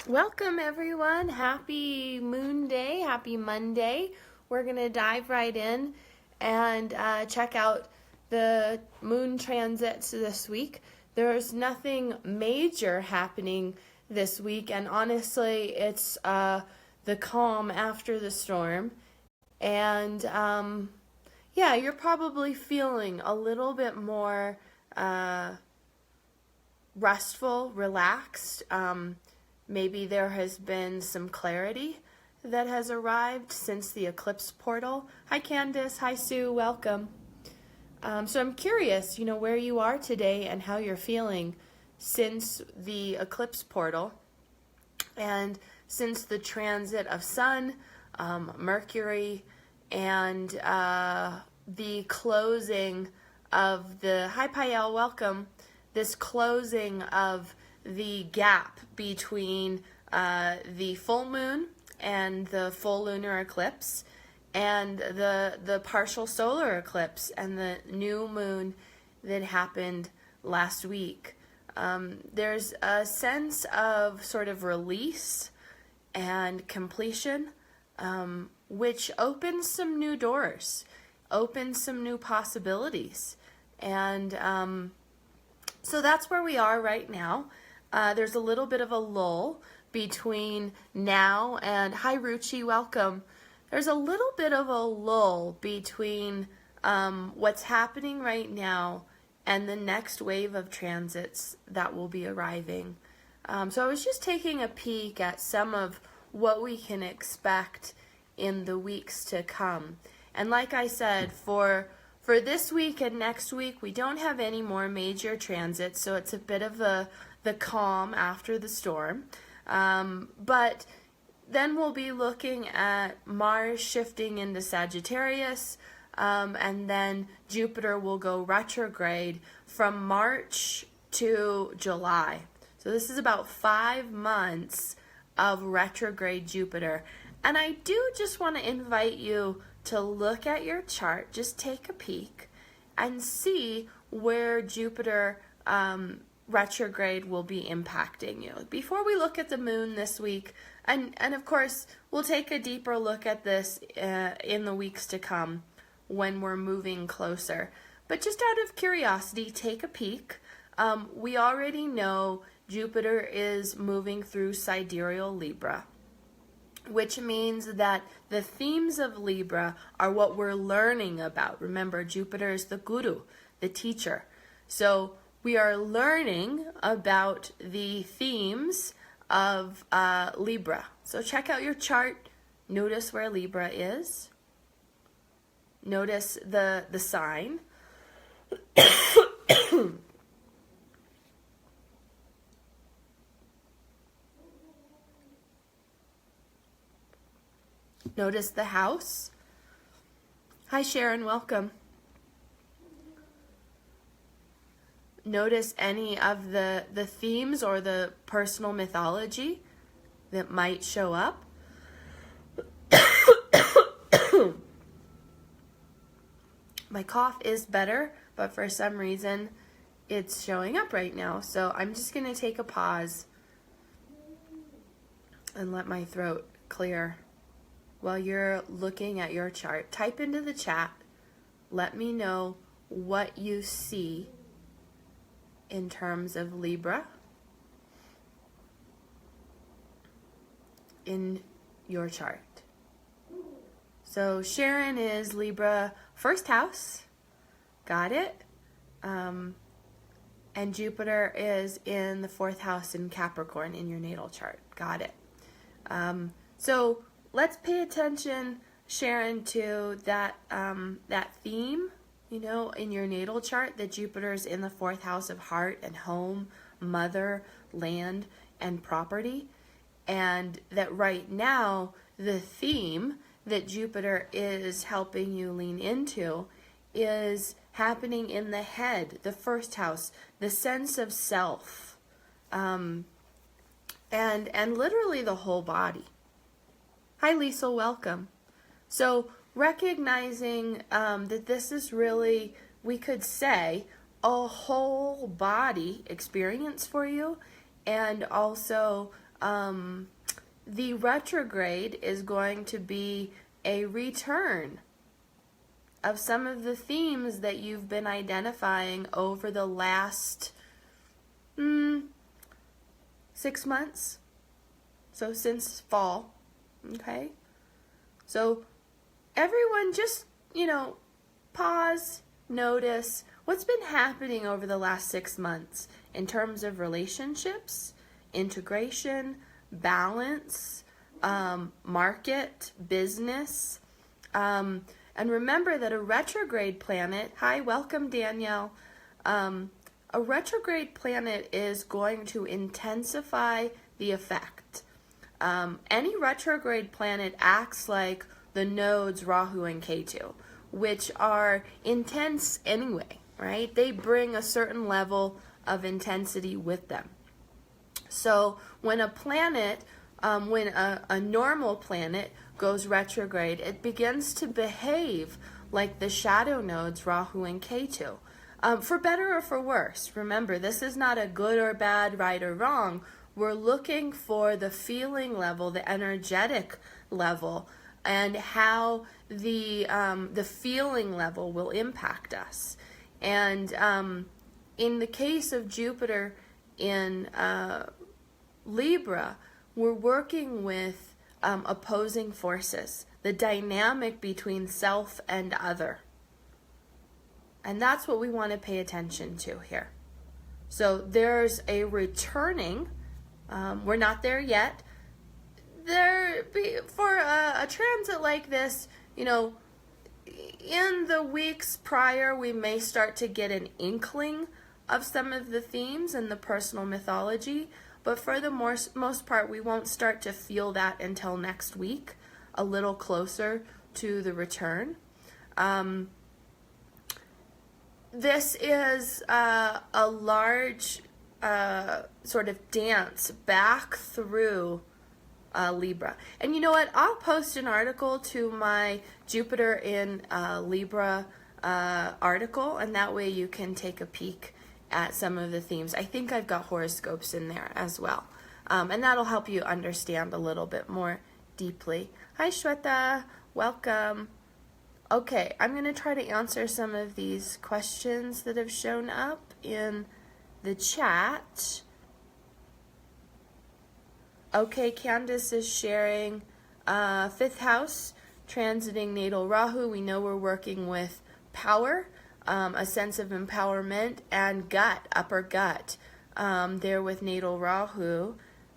Welcome everyone. Happy Moon Day, happy Monday. We're going to dive right in and check out the moon transits this week. There's nothing major happening this week, and honestly, it's the calm after the storm. And yeah, you're probably feeling a little bit more restful, relaxed. Maybe there has been some clarity that has arrived since the eclipse portal. Hi Candace, hi Sue, welcome. So I'm curious, where you are today and how you're feeling since the eclipse portal and since the transit of Sun, Mercury, and the closing of the, hi Pael, welcome, this closing of the gap between the full moon and the full lunar eclipse and the partial solar eclipse and the new moon that happened last week. There's a sense of sort of release and completion, which opens some new doors, opens some new possibilities. And so that's where we are right now. There's a little bit of a lull between now and, hi Ruchi, welcome. There's a little bit of a lull between what's happening right now and the next wave of transits that will be arriving. So I was just taking a peek at some of what we can expect in the weeks to come. And like I said, for this week and next week, we don't have any more major transits, so it's a bit of the calm after the storm. But then we'll be looking at Mars shifting into Sagittarius, and then Jupiter will go retrograde from March to July. So this is about 5 months of retrograde Jupiter. And I do just want to invite you to look at your chart, just take a peek and see where Jupiter retrograde will be impacting you. Before we look at the moon this week, and of course, we'll take a deeper look at this in the weeks to come when we're moving closer. But just out of curiosity, take a peek. We already know Jupiter is moving through sidereal Libra, which means that the themes of Libra are what we're learning about. Remember, Jupiter is the guru, the teacher. So we are learning about the themes of Libra. So check out your chart. Notice where Libra is. Notice the sign. Notice the house. Hi Sharon, welcome. Notice any of the themes or the personal mythology that might show up. My cough is better, but for some reason it's showing up right now. So I'm just going to take a pause and let my throat clear while you're looking at your chart. Type into the chat. Let me know what you see in terms of Libra in your chart. So Sharon is Libra first house. Got it. And Jupiter is in the 4th house in Capricorn in your natal chart. Got it. So let's pay attention, Sharon, to that theme, in your natal chart, that Jupiter's in the 4th house of heart and home, mother, land, and property. And that right now, the theme that Jupiter is helping you lean into is happening in the head, the 1st house, the sense of self, and literally the whole body. Hi Lisa, welcome. So recognizing that this is really, we could say, a whole body experience for you, and also The retrograde is going to be a return of some of the themes that you've been identifying over the last 6 months. So since fall, okay? So everyone just, pause, notice what's been happening over the last 6 months in terms of relationships, integration, balance, market, business. And remember that a retrograde planet, hi, welcome Danielle. A retrograde planet is going to intensify the effect. Any retrograde planet acts like the nodes Rahu and Ketu, which are intense anyway, right? They bring a certain level of intensity with them. So when a planet, when a normal planet goes retrograde, it begins to behave like the shadow nodes Rahu and Ketu. For better or for worse. Remember, this is not a good or bad, right or wrong. We're looking for the feeling level, the energetic level, and how the feeling level will impact us. And in the case of Jupiter in Libra, we're working with opposing forces, the dynamic between self and other. And that's what we want to pay attention to here. So there's a returning. We're not there yet. For a transit like this, in the weeks prior, we may start to get an inkling of some of the themes in the personal mythology. But for the most part, we won't start to feel that until next week, a little closer to the return. This is a large sort of dance back through Libra. And you know what? I'll post an article to my Jupiter in Libra article, and that way you can take a peek at some of the themes. I think I've got horoscopes in there as well. And that'll help you understand a little bit more deeply. Hi, Shweta. Welcome. Okay, I'm going to try to answer some of these questions that have shown up in the chat. Okay, Candace is sharing 5th house, transiting natal Rahu. We know we're working with power, a sense of empowerment, and gut, upper gut. There with natal Rahu,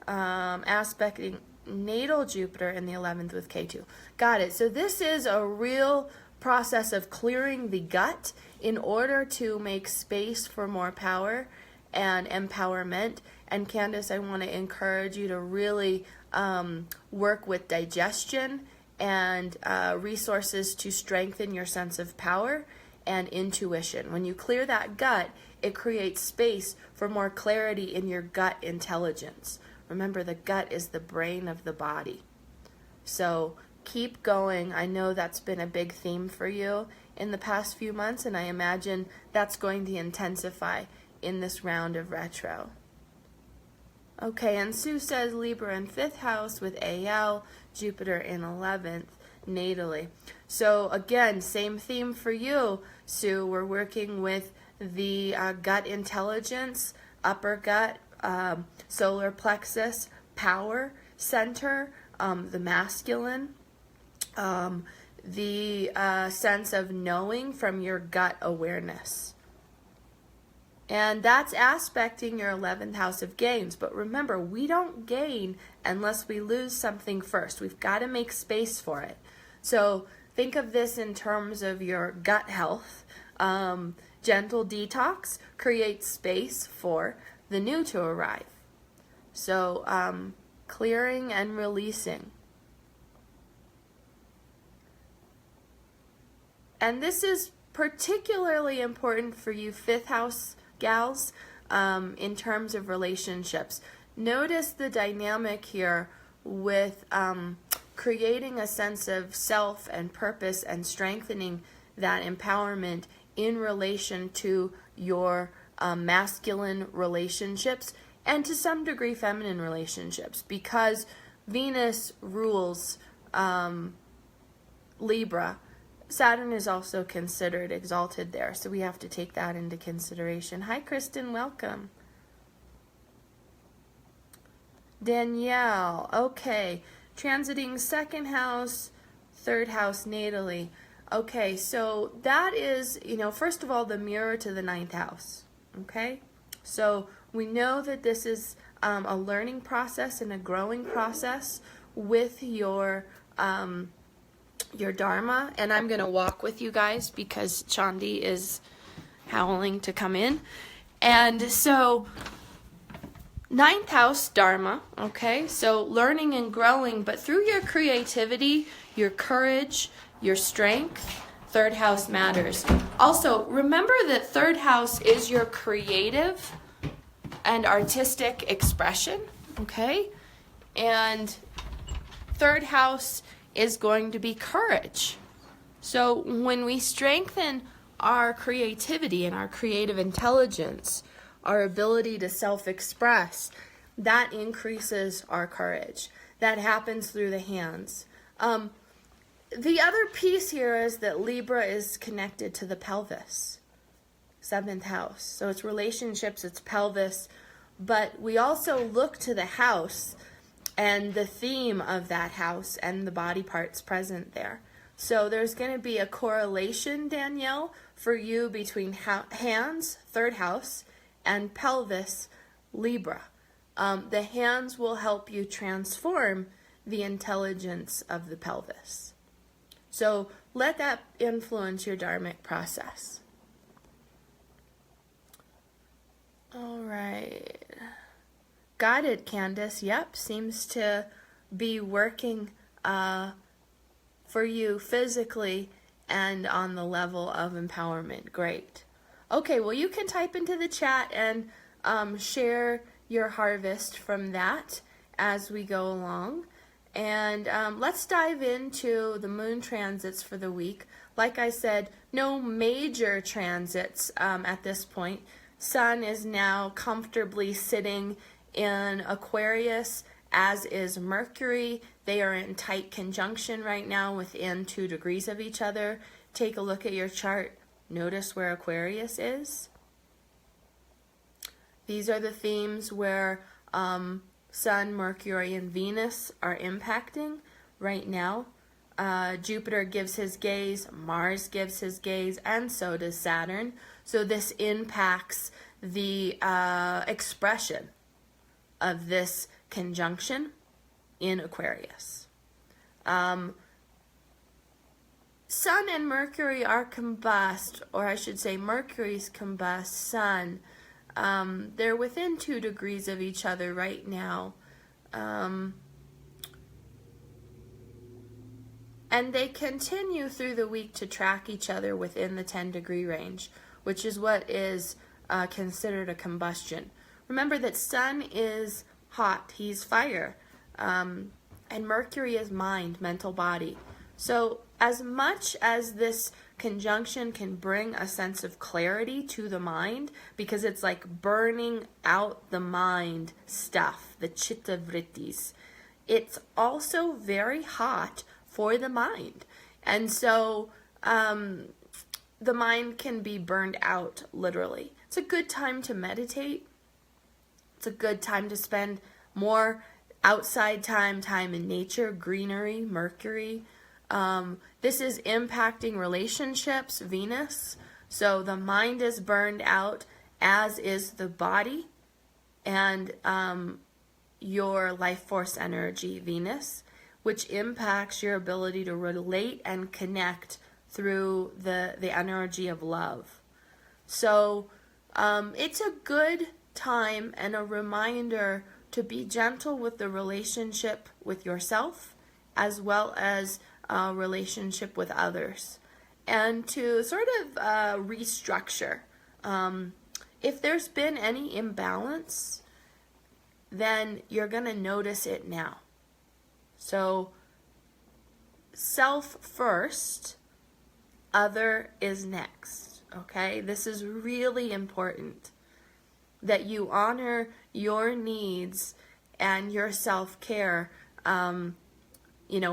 aspecting natal Jupiter in the 11th with Ketu. Got it. So this is a real process of clearing the gut in order to make space for more power and empowerment. And Candace, I want to encourage you to really work with digestion and resources to strengthen your sense of power and intuition. When you clear that gut, it creates space for more clarity in your gut intelligence. Remember, the gut is the brain of the body. So keep going. I know that's been a big theme for you in the past few months, and I imagine that's going to intensify in this round of retro. Okay, and Sue says Libra in 5th house with AL, Jupiter in 11th, natally. So again, same theme for you, Sue. We're working with the gut intelligence, upper gut, solar plexus, power center, the masculine, the sense of knowing from your gut awareness. And that's aspecting your 11th house of gains. But remember, we don't gain unless we lose something first. We've got to make space for it. So think of this in terms of your gut health. Gentle detox creates space for the new to arrive. So clearing and releasing. And this is particularly important for you 5th house gals in terms of relationships. Notice the dynamic here with creating a sense of self and purpose and strengthening that empowerment in relation to your masculine relationships and to some degree feminine relationships, because Venus rules Libra. Saturn is also considered exalted there, so we have to take that into consideration. Hi, Kristen, welcome. Danielle, okay. Transiting second house, third house natally. Okay, so that is, first of all, the mirror to the ninth house. Okay? So we know that this is a learning process and a growing process with your Dharma. And I'm going to walk with you guys because Chandi is howling to come in. And so ninth house Dharma, okay? So learning and growing, but through your creativity, your courage, your strength, third house matters. Also, remember that third house is your creative and artistic expression, okay? And third house is going to be courage. So when we strengthen our creativity and our creative intelligence, our ability to self-express, that increases our courage. That happens through the hands. The other piece here is that Libra is connected to the pelvis, 7th house. So it's relationships, it's pelvis, but we also look to the house and the theme of that house and the body parts present there. So there's going to be a correlation, Danielle, for you between hands, 3rd house, and pelvis, Libra. The hands will help you transform the intelligence of the pelvis. So let that influence your dharmic process. All right. Got it, Candace. Yep, seems to be working for you physically and on the level of empowerment. Great. Okay, well, you can type into the chat and share your harvest from that as we go along. And let's dive into the moon transits for the week. Like I said, no major transits at this point. Sun is now comfortably sitting in Aquarius, as is Mercury. They are in tight conjunction right now within 2 degrees of each other. Take a look at your chart. Notice where Aquarius is. These are the themes where Sun, Mercury, and Venus are impacting right now. Jupiter gives his gaze, Mars gives his gaze, and so does Saturn. So this impacts the expression of this conjunction in Aquarius. Sun and Mercury are combust, or I should say Mercury's combust Sun. They're within 2 degrees of each other right now. And they continue through the week to track each other within the 10-degree range, which is what is considered a combustion. Remember that Sun is hot, he's fire, and Mercury is mind, mental body. So as much as this conjunction can bring a sense of clarity to the mind, because it's like burning out the mind stuff, the chitta vrittis, it's also very hot for the mind. And so the mind can be burned out, literally. It's a good time to meditate. It's a good time to spend more outside time in nature, greenery, Mercury. This is impacting relationships, Venus. So the mind is burned out, as is the body, and your life force energy, Venus, which impacts your ability to relate and connect through the energy of love. So it's a good time and a reminder to be gentle with the relationship with yourself, as well as relationship with others, and to sort of restructure. If there's been any imbalance, then you're going to notice it now. So self first, other is next. Okay, this is really important. that you honor your needs and your self-care,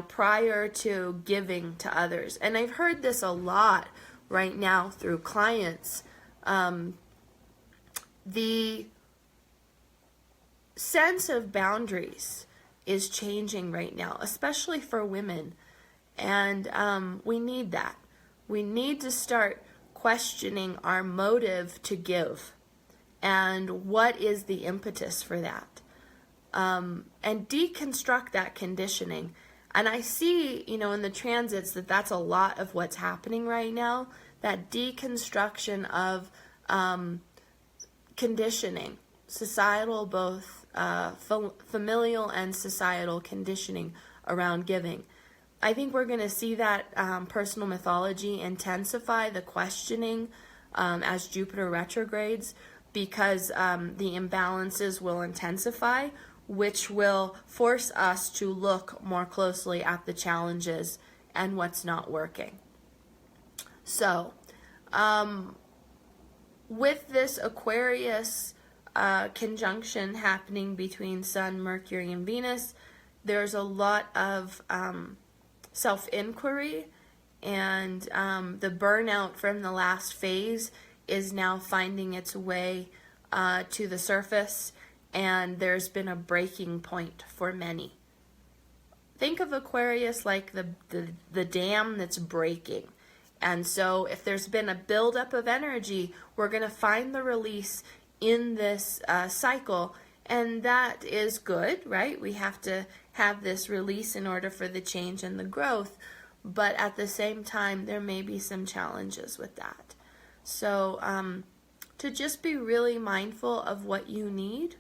prior to giving to others. And I've heard this a lot right now through clients. The sense of boundaries is changing right now, especially for women. And we need that. We need to start questioning our motive to give and what is the impetus for that. And deconstruct that conditioning. And I see, in the transits that's a lot of what's happening right now, that deconstruction of conditioning, societal, both familial and societal conditioning around giving. I think we're going to see that personal mythology intensify the questioning as Jupiter retrogrades, because the imbalances will intensify, which will force us to look more closely at the challenges and what's not working. So, with this Aquarius conjunction happening between Sun, Mercury, and Venus, there's a lot of self-inquiry, and the burnout from the last phase is now finding its way to the surface, and there's been a breaking point for many. Think of Aquarius like the dam that's breaking. And so if there's been a buildup of energy, we're going to find the release in this cycle, and that is good, right? We have to have this release in order for the change and the growth, but at the same time, there may be some challenges with that. So to just be really mindful of what you need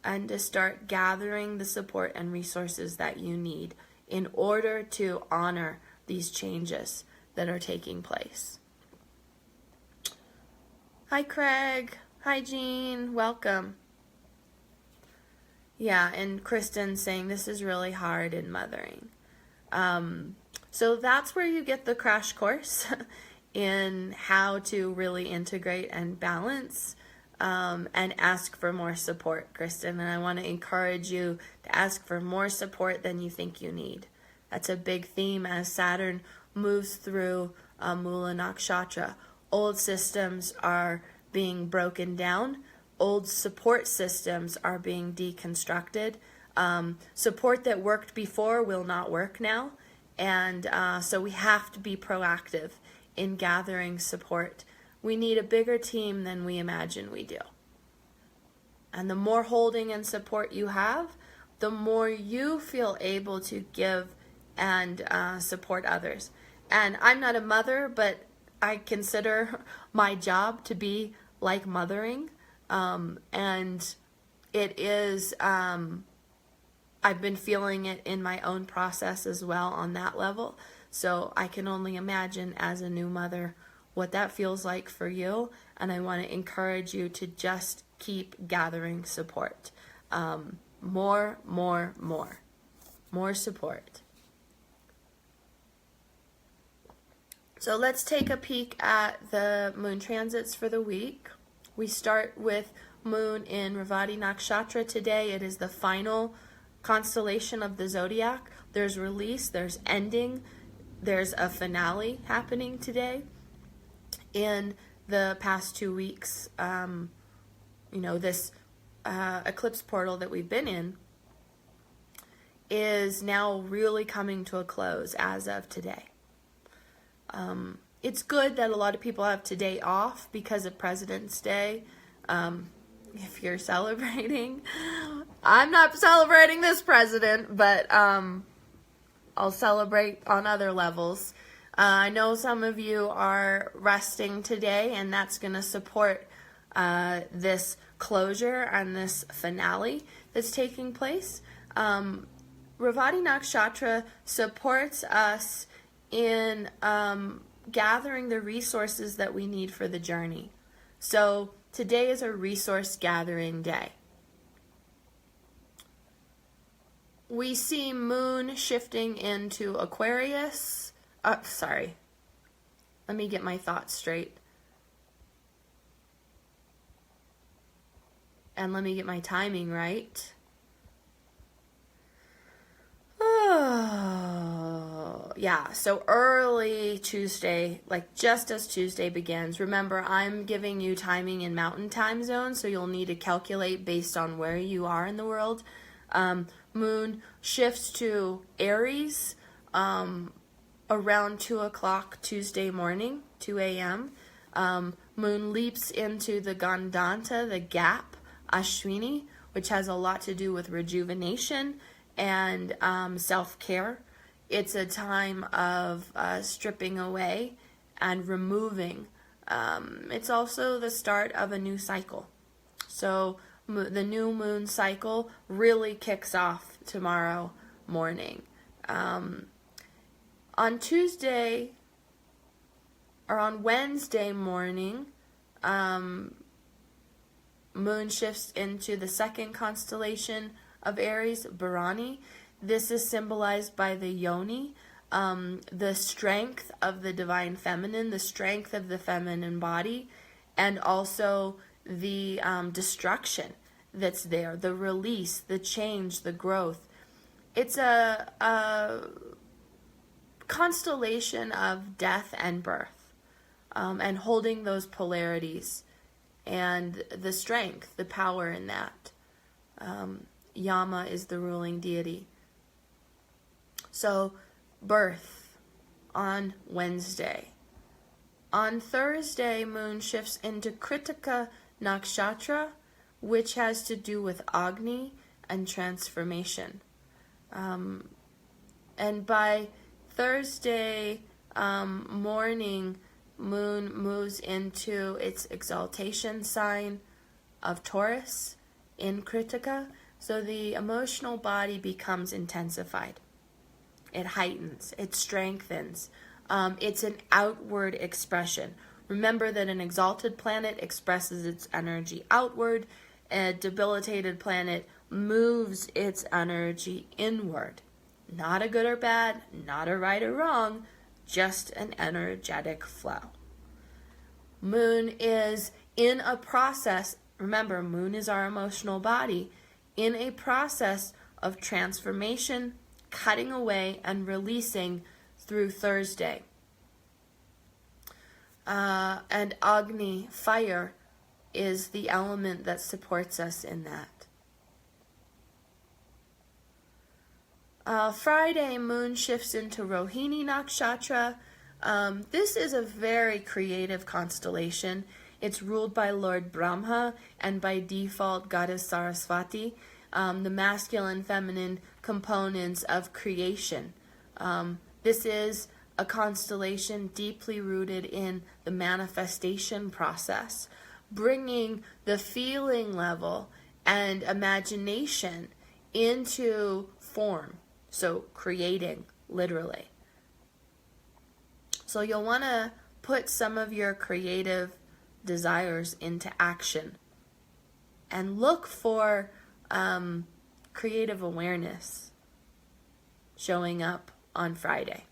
and to start gathering the support and resources that you need in order to honor these changes that are taking place. Hi, Craig. Hi, Jean. Welcome. Yeah, and Kristen saying this is really hard in mothering. So that's where you get the crash course in how to really integrate and balance and ask for more support, Kristen. And I want to encourage you to ask for more support than you think you need. That's a big theme as Saturn moves through Mula Nakshatra. Old systems are being broken down. Old support systems are being deconstructed. Support that worked before will not work now. And so we have to be proactive in gathering support. We need a bigger team than we imagine we do. And the more holding and support you have, the more you feel able to give and support others. And I'm not a mother, but I consider my job to be like mothering. And it is, I've been feeling it in my own process as well on that level. So I can only imagine as a new mother what that feels like for you. And I want to encourage you to just keep gathering support. More support. So let's take a peek at the moon transits for the week. We start with moon in Revati Nakshatra today. It is the final constellation of the zodiac. There's release, there's ending, there's a finale happening today. In the past 2 weeks, this eclipse portal that we've been in is now really coming to a close as of today. It's good that a lot of people have today off because of President's Day. If you're celebrating, I'm not celebrating this president, but I'll celebrate on other levels. I know some of you are resting today, and that's going to support this closure and this finale that's taking place. Revati Nakshatra supports us in gathering the resources that we need for the journey. So today is a resource gathering day. We see moon shifting into Aquarius. Let me get my thoughts straight. And let me get my timing right. Oh, yeah, so early Tuesday, like just as Tuesday begins. Remember, I'm giving you timing in mountain time zone, so you'll need to calculate based on where you are in the world. Moon shifts to Aries around 2 o'clock Tuesday morning, 2 a.m. Moon leaps into the Gandanta, the gap, Ashwini, which has a lot to do with rejuvenation and self-care. It's a time of stripping away and removing. It's also the start of a new cycle. So the new moon cycle really kicks off tomorrow morning. On Tuesday, or on Wednesday morning, moon shifts into the second constellation of Aries, Bharani. This is symbolized by the yoni, the strength of the divine feminine, the strength of the feminine body, and also the destruction that's there, the release, the change, the growth. It's a constellation of death and birth, and holding those polarities and the strength, the power in that. Yama is the ruling deity. So, birth on Wednesday. On Thursday, moon shifts into Kritika Nakshatra, which has to do with Agni and transformation. And by Thursday morning, moon moves into its exaltation sign of Taurus in Kritika. So the emotional body becomes intensified. It heightens, it strengthens. It's an outward expression. Remember that an exalted planet expresses its energy outward. A debilitated planet moves its energy inward. Not a good or bad, not a right or wrong, just an energetic flow. Moon is in a process. Remember, moon is our emotional body, in a process of transformation, cutting away, and releasing through Thursday. And Agni, fire, is the element that supports us in that. Friday, moon shifts into Rohini Nakshatra. This is a very creative constellation. It's ruled by Lord Brahma and by default Goddess Saraswati, the masculine, feminine components of creation. This is a constellation deeply rooted in the manifestation process, bringing the feeling level and imagination into form. So creating, literally. So you'll want to put some of your creative desires into action and look for creative awareness showing up on Friday.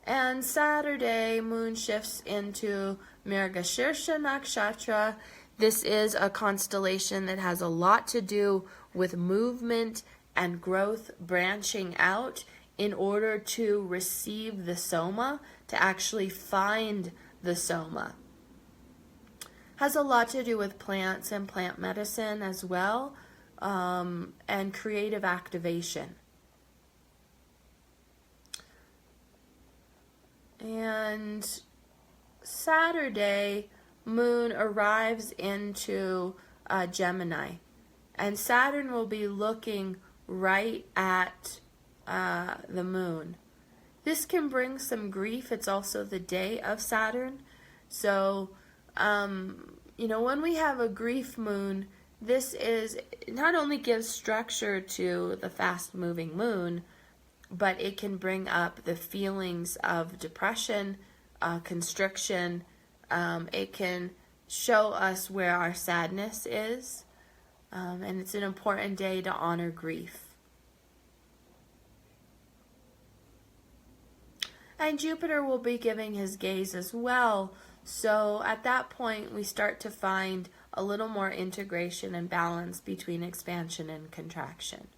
And Saturday, moon shifts into Mrigashirsha Nakshatra. This is a constellation that has a lot to do with movement and growth, branching out in order to receive the soma, to actually find the soma. Has a lot to do with plants and plant medicine as well, and creative activation. And Saturday, moon arrives into Gemini, and Saturn will be looking right at the moon. This can bring some grief. It's also the day of Saturn. So, when we have a grief moon, this is not only gives structure to the fast-moving moon, but it can bring up the feelings of depression, constriction. It can show us where our sadness is, and it's an important day to honor grief. And Jupiter will be giving his gaze as well, So at that point, we start to find a little more integration and balance between expansion and contraction.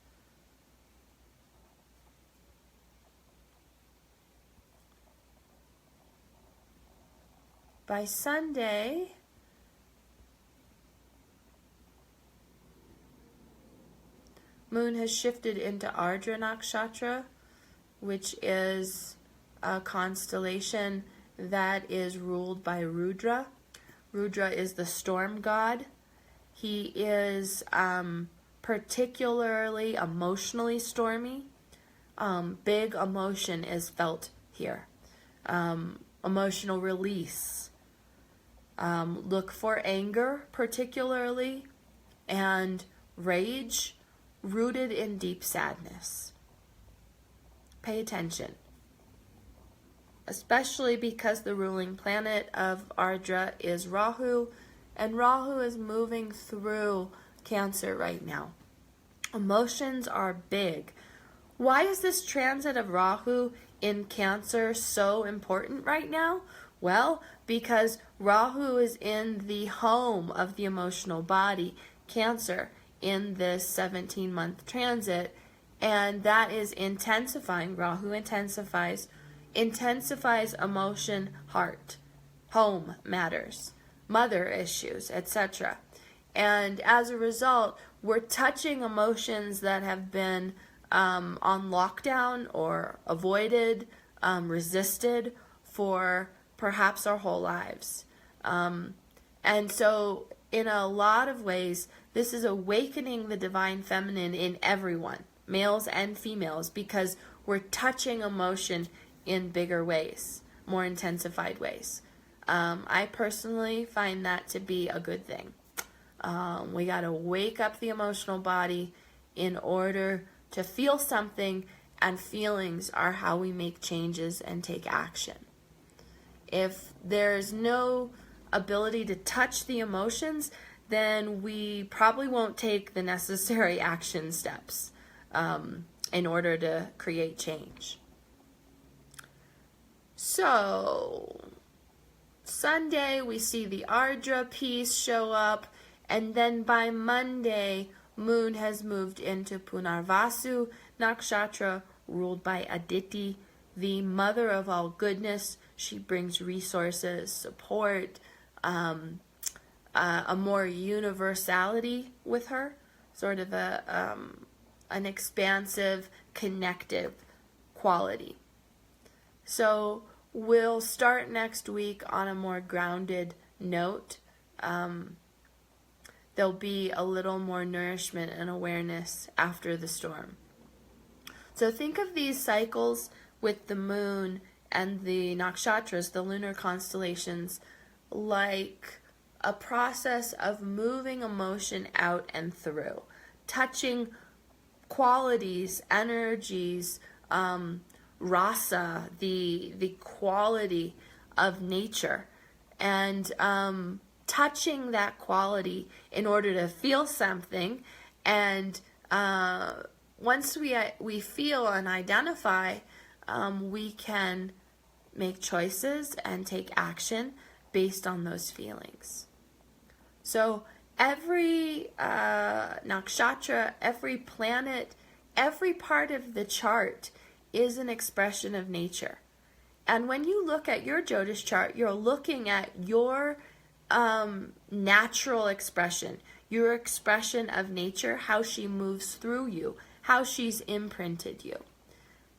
By Sunday, Moon has shifted into Ardra Nakshatra, which is a constellation that is ruled by Rudra. Rudra is the storm god. He is particularly emotionally stormy. Big emotion is felt here. Emotional release. Look for anger particularly, and rage rooted in deep sadness. Pay attention. Especially because the ruling planet of Ardra is Rahu, and Rahu is moving through Cancer right now. Emotions are big. Why is this transit of Rahu in Cancer so important right now? Well, because Rahu is in the home of the emotional body, Cancer, in this 17-month transit, and that is intensifying. Rahu intensifies emotion, heart, home matters, mother issues, etc. And as a result, we're touching emotions that have been on lockdown or avoided, resisted for perhaps our whole lives. And so in a lot of ways, this is awakening the divine feminine in everyone, males and females, because we're touching emotion in bigger ways, more intensified ways. I personally find that to be a good thing. We got to wake up the emotional body in order to feel something, and feelings are how we make changes and take action. If there's no ability to touch the emotions, then we probably won't take the necessary action steps in order to create change. So, Sunday we see the Ardra piece show up, and then by Monday, Moon has moved into Punarvasu Nakshatra, ruled by Aditi, the mother of all goodness. She brings resources, support, a more universality with her, sort of an expansive, connective quality. So we'll start next week on a more grounded note. There'll be a little more nourishment and awareness after the storm. So think of these cycles with the moon and the nakshatras, the lunar constellations, like a process of moving emotion out and through, touching qualities, energies, rasa, the quality of nature, and touching that quality in order to feel something. And once we feel and identify, we can make choices and take action based on those feelings. So every nakshatra, every planet, every part of the chart is an expression of nature. And when you look at your Jyotish chart, you're looking at your natural expression, your expression of nature, how she moves through you, how she's imprinted you.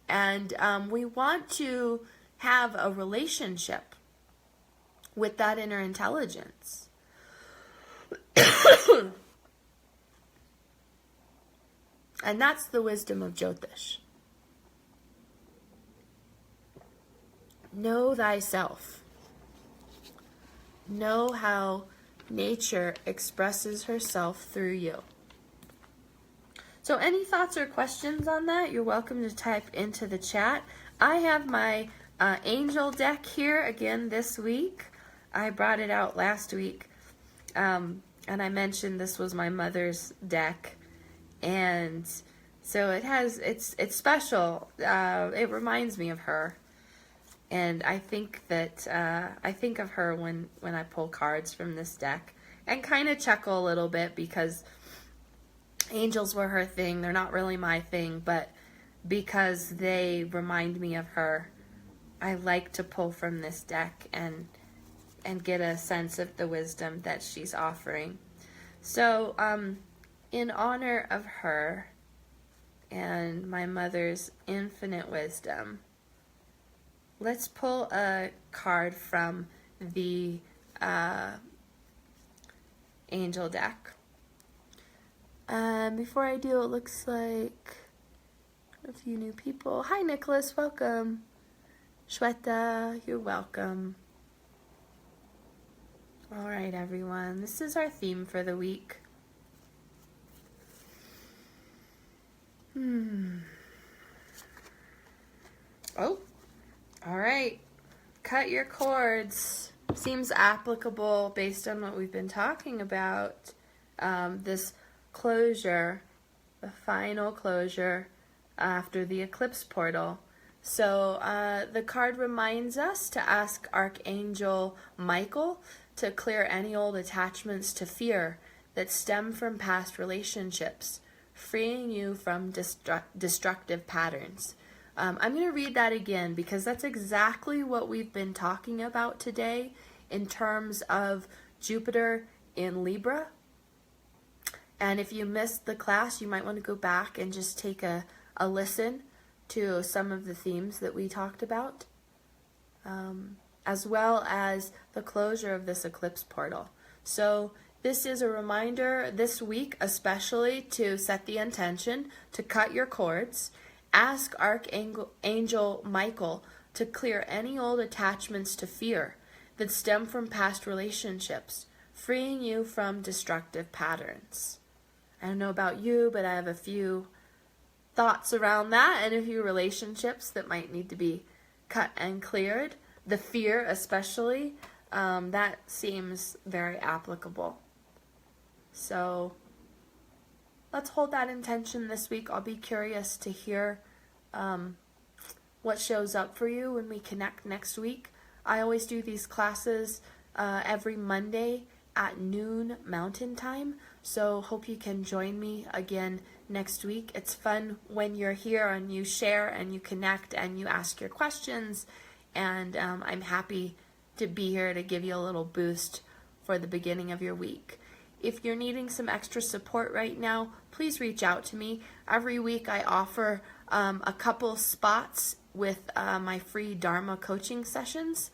And we want to have a relationship with that inner intelligence. And that's the wisdom of Jyotish. Know thyself. Know how nature expresses herself through you. So any thoughts or questions on that, you're welcome to type into the chat. I have my angel deck here again this week. I brought it out last week. And I mentioned this was my mother's deck. And so it's special. It reminds me of her. And I think that, I think of her when I pull cards from this deck, and kind of chuckle a little bit because angels were her thing. They're not really my thing, but because they remind me of her, I like to pull from this deck and get a sense of the wisdom that she's offering. So, in honor of her and my mother's infinite wisdom, let's pull a card from the angel deck. Before I do, it looks like a few new people. Hi, Nicholas. Welcome. Shweta, you're welcome. All right, everyone. This is our theme for the week. Oh, all right. Cut your cords. Seems applicable based on what we've been talking about. This closure, the final closure after the eclipse portal. So the card reminds us to ask Archangel Michael to clear any old attachments to fear that stem from past relationships, freeing you from destructive patterns. I'm going to read that again because that's exactly what we've been talking about today in terms of Jupiter in Libra. And if you missed the class, you might want to go back and just take a listen to some of the themes that we talked about, as well as the closure of this eclipse portal. So this is a reminder this week especially to set the intention to cut your cords. Ask Archangel Michael to clear any old attachments to fear that stem from past relationships, freeing you from destructive patterns. I don't know about you, but I have a few thoughts around that and a few relationships that might need to be cut and cleared. The fear especially, that seems very applicable. So let's hold that intention this week. I'll be curious to hear what shows up for you when we connect next week. I always do these classes every Monday at noon Mountain Time, so hope you can join me again next week. It's fun when you're here and you share and you connect and you ask your questions, and I'm happy to be here to give you a little boost for the beginning of your week. If you're needing some extra support right now, please reach out to me. Every week I offer a couple spots with my free Dharma coaching sessions.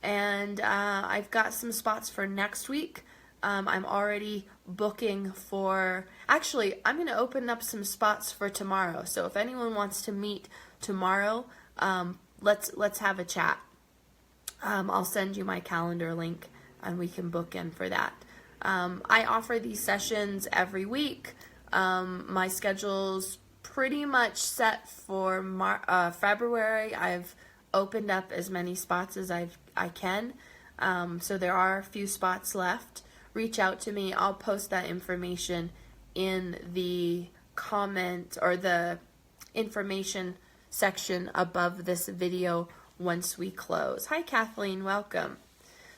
And I've got some spots for next week. I'm already booking for... Actually, I'm going to open up some spots for tomorrow. So if anyone wants to meet tomorrow, let's have a chat. I'll send you my calendar link and we can book in for that. I offer these sessions every week. My schedule's pretty much set for February. I've opened up as many spots as I can. So there are a few spots left. Reach out to me. I'll post that information in the comment or the information section above this video once we close. Hi, Kathleen. Welcome.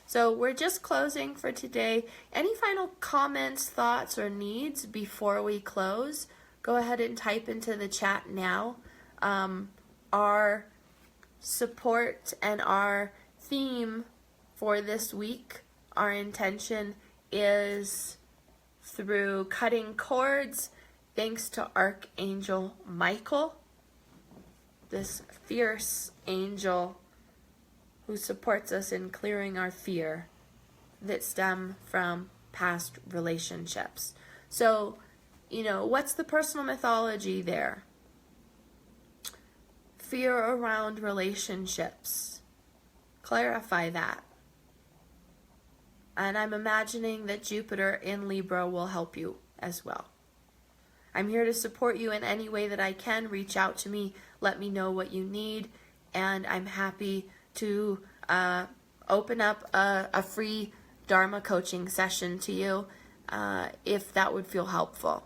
So we're just closing for today. Any final comments, thoughts, or needs before we close? Go ahead and type into the chat now. Our support and our theme for this week, our intention is through cutting cords, thanks to Archangel Michael, this fierce angel who supports us in clearing our fear that stem from past relationships. So, what's the personal mythology there? Fear around relationships. Clarify that. And I'm imagining that Jupiter in Libra will help you as well. I'm here to support you in any way that I can. Reach out to me. Let me know what you need. And I'm happy to open up a free Dharma coaching session to you if that would feel helpful.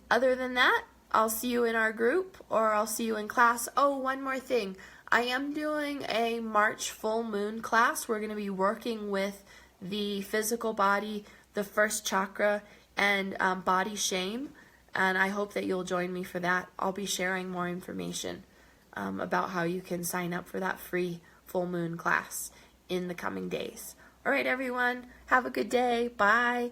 Other than that, I'll see you in our group or I'll see you in class. Oh, one more thing. I am doing a March full moon class. We're going to be working with the physical body, the first chakra, and body shame. And I hope that you'll join me for that. I'll be sharing more information about how you can sign up for that free full moon class in the coming days. All right, everyone. Have a good day. Bye.